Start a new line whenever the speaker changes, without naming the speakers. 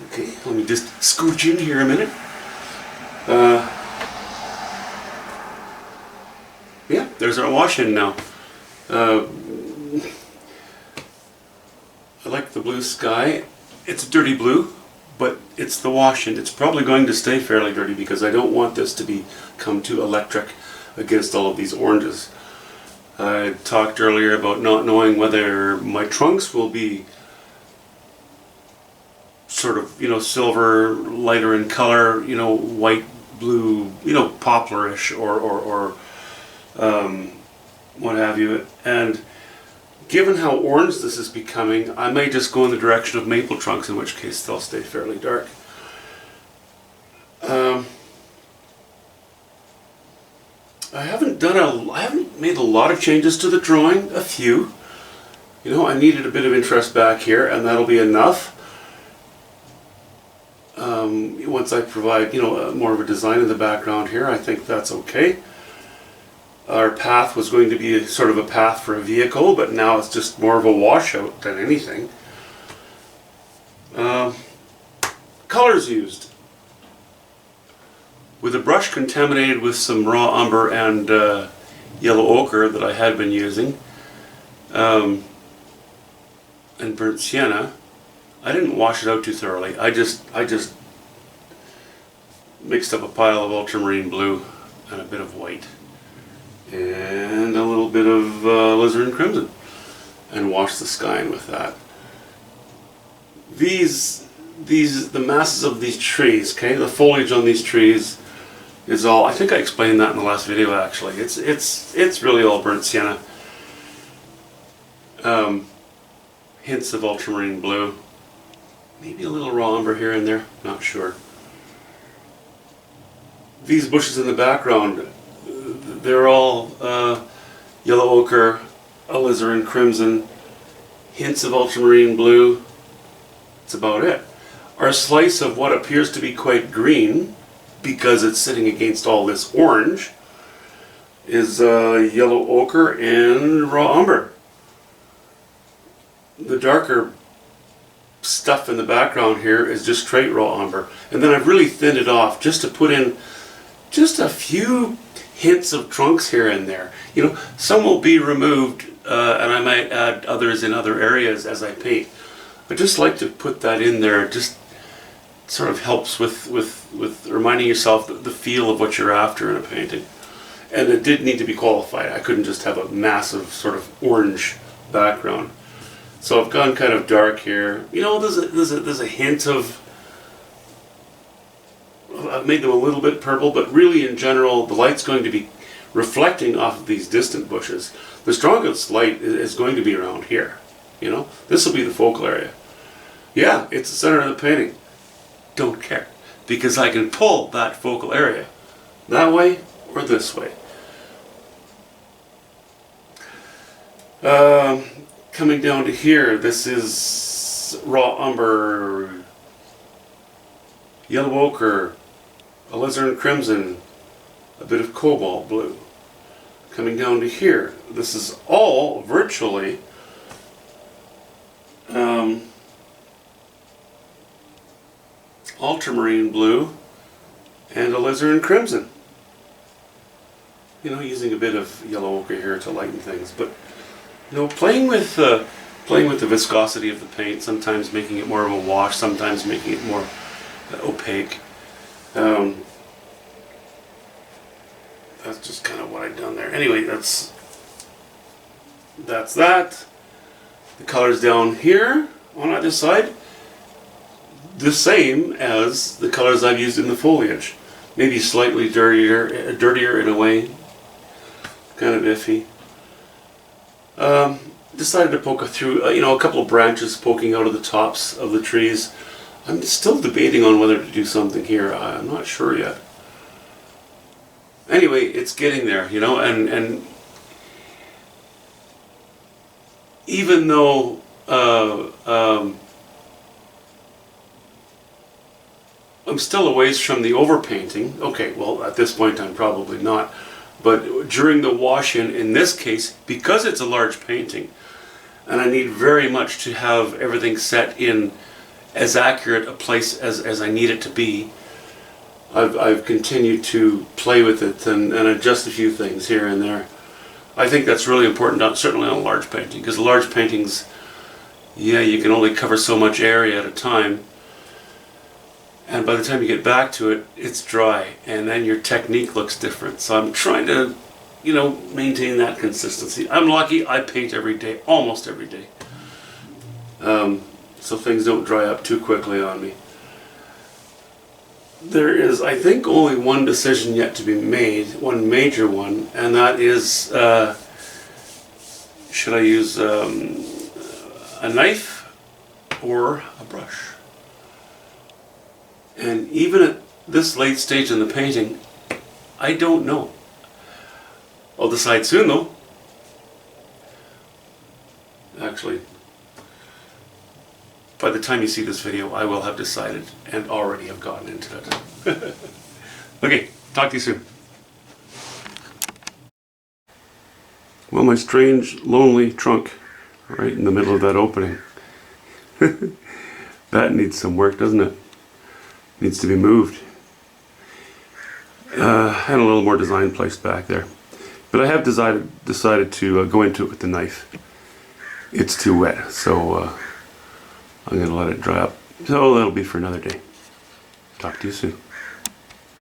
Okay, let me just scooch in here a minute. Uh, yeah, there's our wash-in now. I like the blue sky. It's a dirty blue, but it's the wash-in. It's probably going to stay fairly dirty because I don't want this to become too electric against all of these oranges. I talked earlier about not knowing whether my trunks will be sort of, silver, lighter in color, white, blue, poplarish or what have you. And given how orange this is becoming, I may just go in the direction of maple trunks, in which case they'll stay fairly dark. I haven't made a lot of changes to the drawing, a few. I needed a bit of interest back here, and that'll be enough. Once I provide, more of a design in the background here, I think that's okay. Our path was going to be sort of a path for a vehicle, but now it's just more of a washout than anything. Colors used. With a brush contaminated with some raw umber and yellow ochre that I had been using, and burnt sienna, I didn't wash it out too thoroughly. I just mixed up a pile of ultramarine blue and a bit of white and a little bit of alizarin crimson, and washed the sky in with that. The masses of these trees, okay, the foliage on these trees is all, I think I explained that in the last video actually. It's really all burnt sienna. Hints of ultramarine blue. Maybe a little raw umber here and there, not sure. These bushes in the background, they're all yellow ochre, alizarin crimson, hints of ultramarine blue. That's about it. Our slice of what appears to be quite green, because it's sitting against all this orange, is yellow ochre and raw umber. The darker stuff in the background here is just straight raw umber, and then I've really thinned it off just to put in just a few hints of trunks here and there. Some will be removed, and I might add others in other areas as I paint. I just like to put that in there. It just sort of helps with reminding yourself the feel of what you're after in a painting. And it did need to be qualified. I couldn't just have a massive sort of orange background. So I've gone kind of dark here. There's a hint of, I've made them a little bit purple, but really in general the light's going to be reflecting off of these distant bushes. The strongest light is going to be around here. This will be the focal area. Yeah, it's the center of the painting. Don't care, because I can pull that focal area that way or this way. Coming down to here, this is raw umber, yellow ochre, alizarin crimson, a bit of cobalt blue. Coming down to here, this is all virtually ultramarine blue and alizarin crimson. Using a bit of yellow ochre here to lighten things, but playing with the viscosity of the paint, sometimes making it more of a wash, sometimes making it more opaque. That's just kind of what I've done there. Anyway, that's that. The colors down here on either side, the same as the colors I've used in the foliage. Maybe slightly dirtier in a way. Kind of iffy. Decided to poke through, a couple of branches poking out of the tops of the trees. I'm still debating on whether to do something here. I'm not sure yet. Anyway, it's getting there, and even though I'm still a ways from the overpainting. Okay, well, at this point I'm probably not. But during the wash-in, in this case, because it's a large painting, and I need very much to have everything set in as accurate a place as I need it to be, I've continued to play with it and adjust a few things here and there. I think that's really important, certainly on a large painting, because large paintings, yeah, you can only cover so much area at a time, and by the time you get back to it, it's dry, and then your technique looks different. So I'm trying to, you know, maintain that consistency. I'm lucky I paint every day, almost every day, so things don't dry up too quickly on me. There is, I think, only one decision yet to be made, one major one, and that is, should I use a knife or a brush? And even at this late stage in the painting, I don't know. I'll decide soon though. Actually, by the time you see this video, I will have decided and already have gotten into it. Okay, talk to you soon. Well, my strange, lonely trunk right in the middle of that opening. That needs some work, doesn't it? Needs to be moved. And a little more design placed back there. But I have decided to go into it with the knife. It's too wet, so I'm going to let it dry up. So that'll be for another day. Talk to you soon.